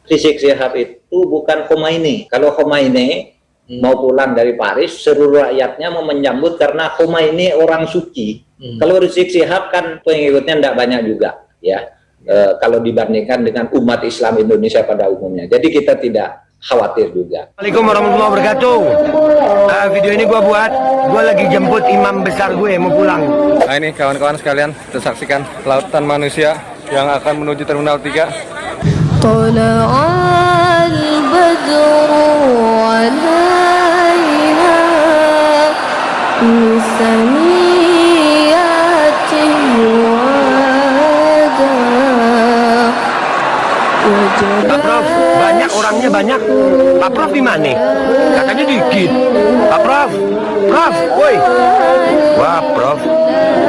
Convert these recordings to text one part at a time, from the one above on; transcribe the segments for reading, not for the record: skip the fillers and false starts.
Rizik Syihab itu bukan Khomeini. Kalau Khomeini mau pulang dari Paris, seluruh rakyatnya mau menyambut karena Khomeini orang suci. Kalau Rizik Syihab kan pengikutnya tidak banyak juga, ya. Kalau dibandingkan dengan umat Islam Indonesia pada umumnya. Jadi kita tidak khawatir juga. Assalamualaikum warahmatullahi wabarakatuh. Video ini gue lagi jemput imam besar gue mau pulang. Nah ini kawan-kawan sekalian, kita saksikan lautan manusia yang akan menuju Terminal 3. Pak Prof, banyak orangnya banyak. Pak Prof di mana? Katanya dikit. Pak Prof, woi. Wah Prof,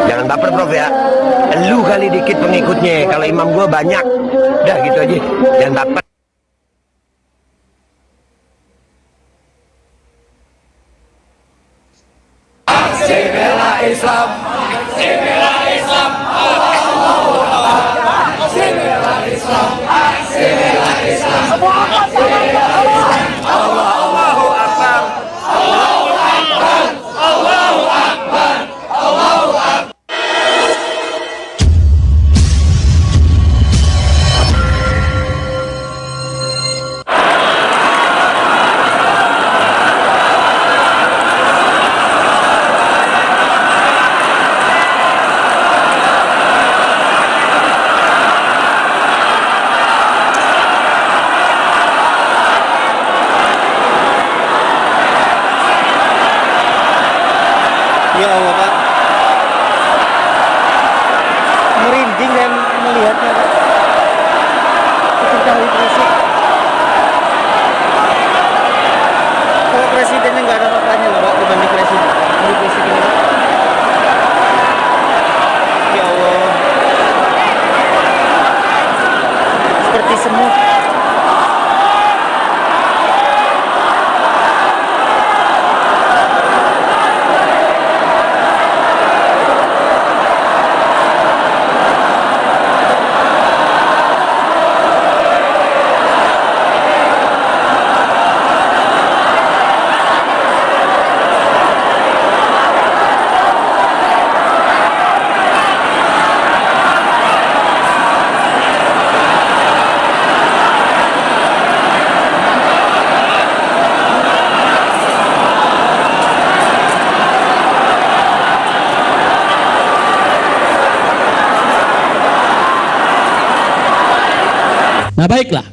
jangan baper Prof ya. Lu kali dikit pengikutnya, kalau imam gua banyak. Udah gitu aja, jangan baper. Aksi bela Islam, aksi bela Islam, Allahu Akbar. Aksi bela Islam, aksi bela Islam, Allahu Akbar, Allahu Akbar, Allahu Akbar, Allahu Akbar. Ya Allah Pak, merinding saya melihatnya Pak. Ketika Habib Rizik, kalau presidennya nggak ada apa-apanya loh Pak dibanding presiden Habib Rizik ini Pak. Ya Allah, seperti semut. Nah baiklah,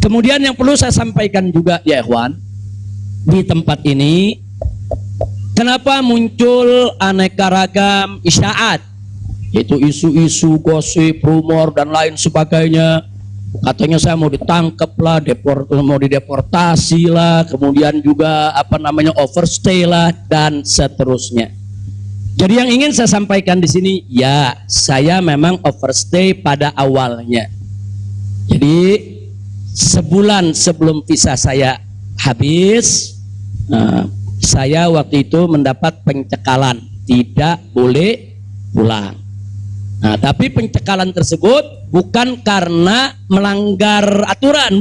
kemudian yang perlu saya sampaikan juga ya ikhwan, di tempat ini kenapa muncul aneka ragam isyaat, yaitu isu-isu, gosip, rumor dan lain sebagainya. Katanya saya mau ditangkap lah, mau dideportasi lah, kemudian juga overstay lah dan seterusnya. Jadi yang ingin saya sampaikan di sini, ya saya memang overstay pada awalnya. Jadi sebulan sebelum visa saya habis, saya waktu itu mendapat pencekalan, tidak boleh pulang. Nah, tapi pencekalan tersebut bukan karena melanggar aturan,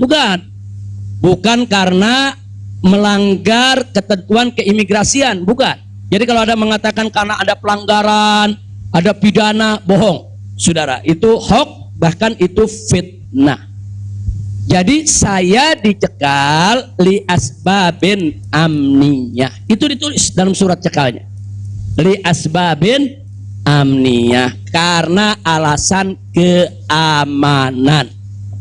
bukan karena melanggar ketentuan keimigrasian, bukan. Jadi kalau ada mengatakan karena ada pelanggaran, ada pidana, bohong, saudara. Itu hoax, bahkan itu fitnah. Jadi saya dicekal li asbabin amniyah. Itu ditulis dalam surat cekalnya. Li asbabin amniyah, karena alasan keamanan.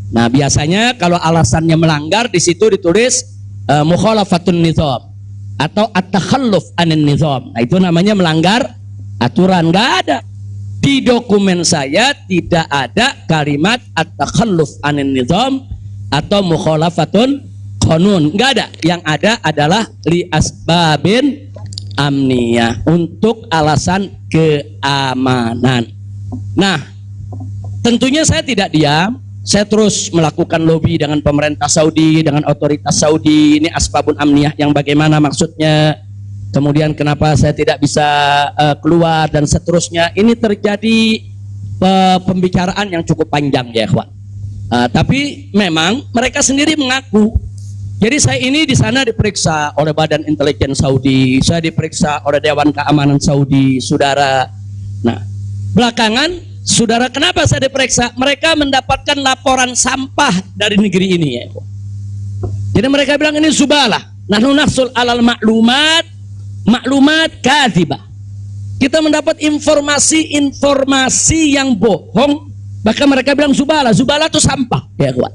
Nah, biasanya kalau alasannya melanggar di situ ditulis mukhalafatun nizam atau at-takhalluf anin nizam. Nah, itu namanya melanggar aturan. Enggak ada. Di dokumen saya tidak ada kalimat at-takhalluf anin nizam atau mukhalafatun qanun, enggak ada. Yang ada adalah li asbabin amniyah, untuk alasan keamanan. Nah, tentunya saya tidak diam, saya terus melakukan lobby dengan pemerintah Saudi, dengan otoritas Saudi. Ini asbabun amniyah yang bagaimana maksudnya, kemudian kenapa saya tidak bisa keluar dan seterusnya. Ini terjadi pembicaraan yang cukup panjang ya ikhwan. Tapi memang mereka sendiri mengaku. Jadi saya ini di sana diperiksa oleh Badan Intelijen Saudi, saya diperiksa oleh Dewan Keamanan Saudi, saudara. Nah, belakangan, saudara, kenapa saya diperiksa? Mereka mendapatkan laporan sampah dari negeri ini, ya. Jadi mereka bilang ini zubalah. Nahnu nahsul alal maklumat kadhibah. Kita mendapat informasi yang bohong. Bahkan mereka bilang zubalah itu sampah, ya kawan.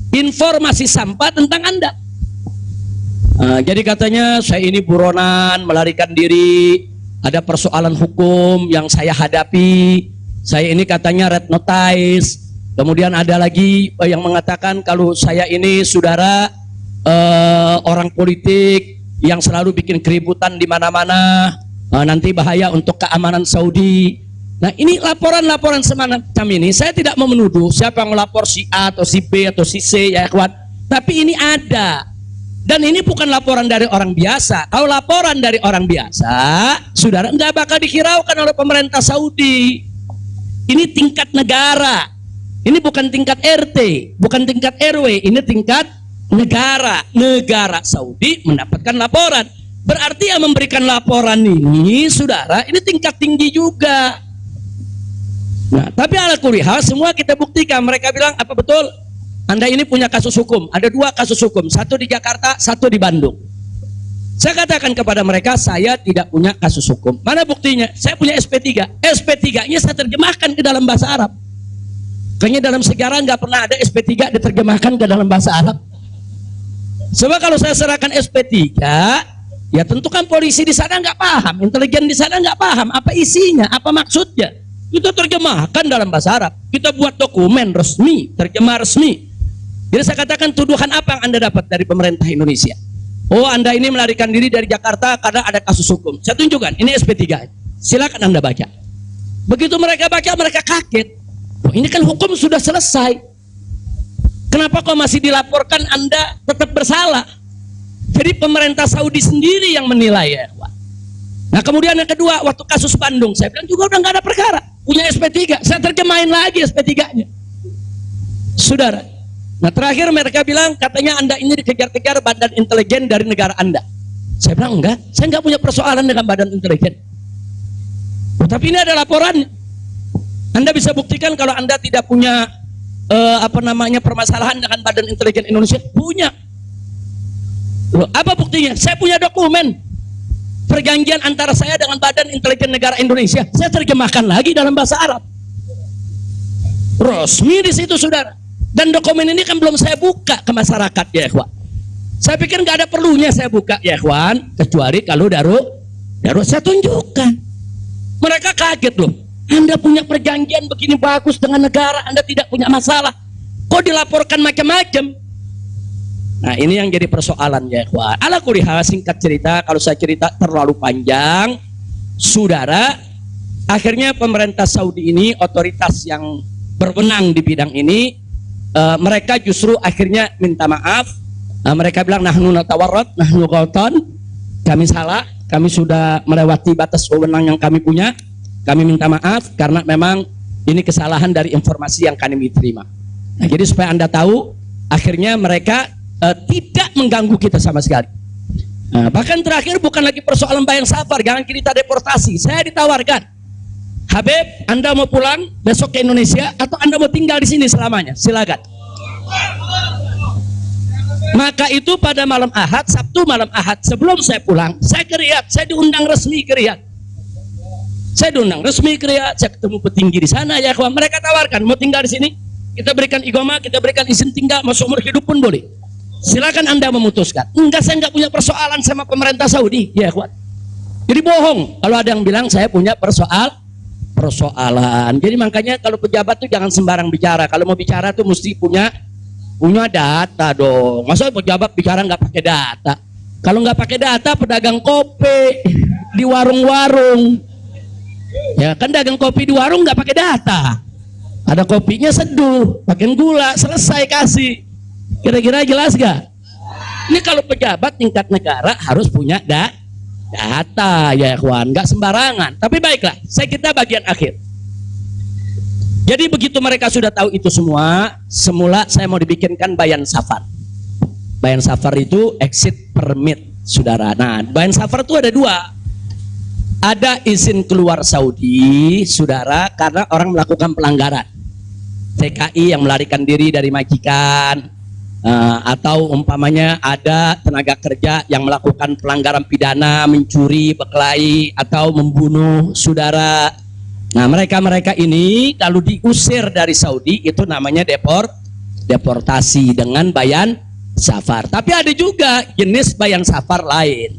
Informasi sampah tentang Anda. Jadi katanya saya ini buronan, melarikan diri, ada persoalan hukum yang saya hadapi. Saya ini katanya red notice. Kemudian ada lagi yang mengatakan kalau saya ini saudara orang politik yang selalu bikin keributan di mana-mana, nanti bahaya untuk keamanan Saudi. Nah, ini laporan-laporan semacam ini, saya tidak mau menuduh siapa yang melapor, si A atau si B atau si C, ya kawan. Tapi ini ada. Dan ini bukan laporan dari orang biasa. Kalau laporan dari orang biasa, saudara, nggak bakal dihiraukan oleh pemerintah Saudi. Ini tingkat negara. Ini bukan tingkat RT, bukan tingkat RW, ini tingkat negara. Negara Saudi mendapatkan laporan. Berarti yang memberikan laporan ini, saudara, ini tingkat tinggi juga. Nah, tapi ala kulli hal semua kita buktikan. Mereka bilang apa betul? Anda ini punya kasus hukum. Ada 2 kasus hukum, satu di Jakarta, satu di Bandung. Saya katakan kepada mereka, saya tidak punya kasus hukum. Mana buktinya? Saya punya SP3. SP3-nya saya terjemahkan ke dalam bahasa Arab. Kayaknya dalam sejarah nggak pernah ada SP3 diterjemahkan ke dalam bahasa Arab. Sebab kalau saya serahkan SP3, ya tentu kan polisi di sana nggak paham, intelijen di sana nggak paham apa isinya, apa maksudnya. Kita terjemahkan dalam bahasa Arab. Kita buat dokumen resmi, terjemah resmi. Jadi saya katakan, tuduhan apa yang Anda dapat dari pemerintah Indonesia? Oh, Anda ini melarikan diri dari Jakarta karena ada kasus hukum. Saya tunjukkan, ini SP3. Silakan Anda baca. Begitu mereka baca, mereka kaget. Oh, ini kan hukum sudah selesai. Kenapa kok masih dilaporkan Anda tetap bersalah? Jadi pemerintah Saudi sendiri yang menilai, ya. Nah, kemudian yang kedua, waktu kasus Bandung, saya bilang juga udah nggak ada perkara, punya SP3, saya terjemahin lagi SP3-nya, saudara. Nah, terakhir mereka bilang katanya Anda ini dikejar-kejar badan intelijen dari negara Anda. Saya bilang enggak, saya nggak punya persoalan dengan badan intelijen. Tapi ini ada laporannya. Anda bisa buktikan kalau Anda tidak punya permasalahan dengan badan intelijen Indonesia. Punya. Loh, apa buktinya? Saya punya dokumen perjanjian antara saya dengan Badan Intelijen Negara Indonesia. Saya terjemahkan lagi dalam bahasa Arab. Resmi di situ, saudara. Dan dokumen ini kan belum saya buka ke masyarakat, ya ikhwan. Saya pikir nggak ada perlunya saya buka, ya ikhwan, kecuali kalau darurat saya tunjukkan. Mereka kaget loh. Anda punya perjanjian begini bagus dengan negara, Anda tidak punya masalah. Kok dilaporkan macam-macam? Nah, ini yang jadi persoalan, ya ikhwan. Ala kulli hal, singkat cerita, kalau saya cerita terlalu panjang, saudara, akhirnya pemerintah Saudi ini, otoritas yang berwenang di bidang ini, mereka justru akhirnya minta maaf. Mereka bilang, nahnu natawarrat, nahnu ghautan, kami salah, kami sudah melewati batas wewenang yang kami punya, kami minta maaf karena memang ini kesalahan dari informasi yang kami terima. Nah, jadi supaya Anda tahu, akhirnya mereka tidak mengganggu kita sama sekali. Nah, bahkan terakhir bukan lagi persoalan bayang safar, jangan kita deportasi. Saya ditawarkan, Habib, Anda mau pulang besok ke Indonesia atau Anda mau tinggal di sini selamanya? Silakan. Maka itu pada malam Ahad, Sabtu malam Ahad, sebelum saya pulang, saya ke Riyadh, saya diundang resmi ke Riyadh. Saya diundang resmi ke Riyadh, saya ketemu petinggi di sana, ya kawan. Mereka tawarkan, mau tinggal di sini, kita berikan iqamah, kita berikan izin tinggal, masuk umur hidup pun boleh. Silakan Anda memutuskan. Enggak, saya enggak punya persoalan sama pemerintah Saudi, ya kawan. Jadi bohong kalau ada yang bilang saya punya persoalan. Jadi makanya kalau pejabat tuh jangan sembarang bicara. Kalau mau bicara tuh mesti punya data dong. Masa pejabat bicara nggak pakai data? Kalau nggak pakai data, pedagang kopi di warung-warung, ya kan dagang kopi di warung nggak pakai data. Ada kopinya seduh, pakai gula, selesai kasih. Kira-kira jelas gak? Ini kalau pejabat tingkat negara harus punya data, ya kawan, nggak sembarangan. Tapi baiklah, saya kita bagian akhir. Jadi begitu mereka sudah tahu itu semua, semula saya mau dibikinkan bayan safar. Bayan safar itu exit permit, saudara. Nah, bayan safar itu ada dua. Ada izin keluar Saudi, saudara, karena orang melakukan pelanggaran. TKI yang melarikan diri dari majikan, atau umpamanya ada tenaga kerja yang melakukan pelanggaran pidana, mencuri, berkelahi, atau membunuh saudara. Nah, mereka ini kalau diusir dari Saudi itu namanya deportasi dengan bayan safar. Tapi ada juga jenis bayan safar lain.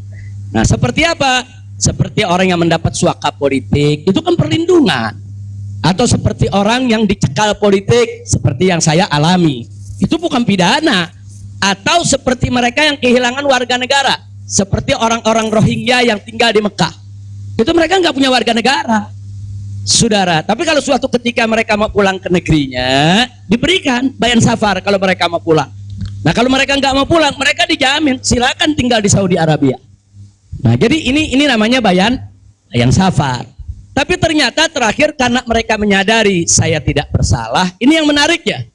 Nah, seperti apa? Seperti orang yang mendapat suaka politik, itu kan perlindungan. Atau seperti orang yang dicekal politik, seperti yang saya alami, itu bukan pidana. Atau seperti mereka yang kehilangan warga negara, seperti orang-orang Rohingya yang tinggal di Mekah, itu mereka nggak punya warga negara, saudara. Tapi kalau suatu ketika mereka mau pulang ke negerinya, diberikan bayan safar kalau mereka mau pulang. Nah, kalau mereka nggak mau pulang, mereka dijamin silakan tinggal di Saudi Arabia. Nah, jadi ini namanya bayan safar. Tapi ternyata terakhir karena mereka menyadari saya tidak bersalah, ini yang menarik ya.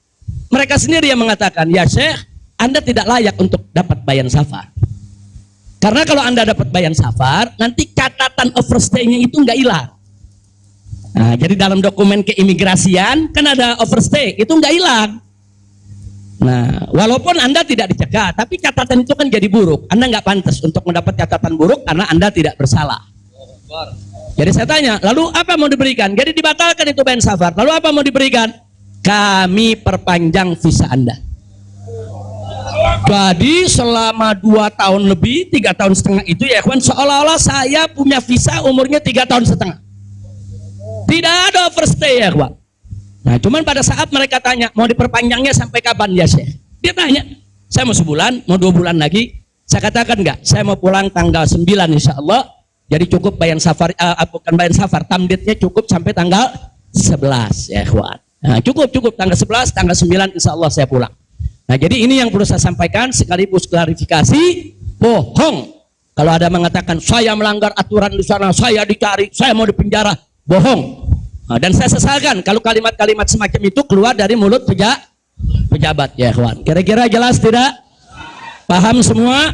Mereka sendiri yang mengatakan, ya Syekh, Anda tidak layak untuk dapat bayan safar. Karena kalau Anda dapat bayan safar, nanti catatan overstay-nya itu nggak hilang. Nah, jadi dalam dokumen keimigrasian kan ada overstay, itu nggak hilang. Nah, walaupun Anda tidak dicegah, tapi catatan itu kan jadi buruk. Anda nggak pantas untuk mendapat catatan buruk karena Anda tidak bersalah. Jadi saya tanya, lalu apa mau diberikan? Jadi dibatalkan itu bayan safar. Lalu apa mau diberikan? Kami perpanjang visa Anda. Jadi selama 2 tahun lebih, 3 tahun setengah itu ya kawan, seolah-olah saya punya visa umurnya 3 tahun setengah. Tidak ada overstay ya kawan. Nah, cuman pada saat mereka tanya, mau diperpanjangnya sampai kapan ya Syekh? Dia tanya, saya mau sebulan, mau 2 bulan lagi. Saya katakan enggak, saya mau pulang tanggal 9 insya Allah. Jadi cukup bayan safar, bukan bayan safar, tamdidnya cukup sampai tanggal 11 ya kawan. Nah, cukup tanggal 11, tanggal 9 insya Allah saya pulang. Nah, jadi ini yang perlu saya sampaikan sekaligus klarifikasi, bohong. Kalau ada mengatakan saya melanggar aturan di sana, saya dicari, saya mau dipenjara, bohong. Nah, dan saya sesalkan kalau kalimat-kalimat semacam itu keluar dari mulut pejabat ya kawan. Kira-kira jelas tidak? Paham semua?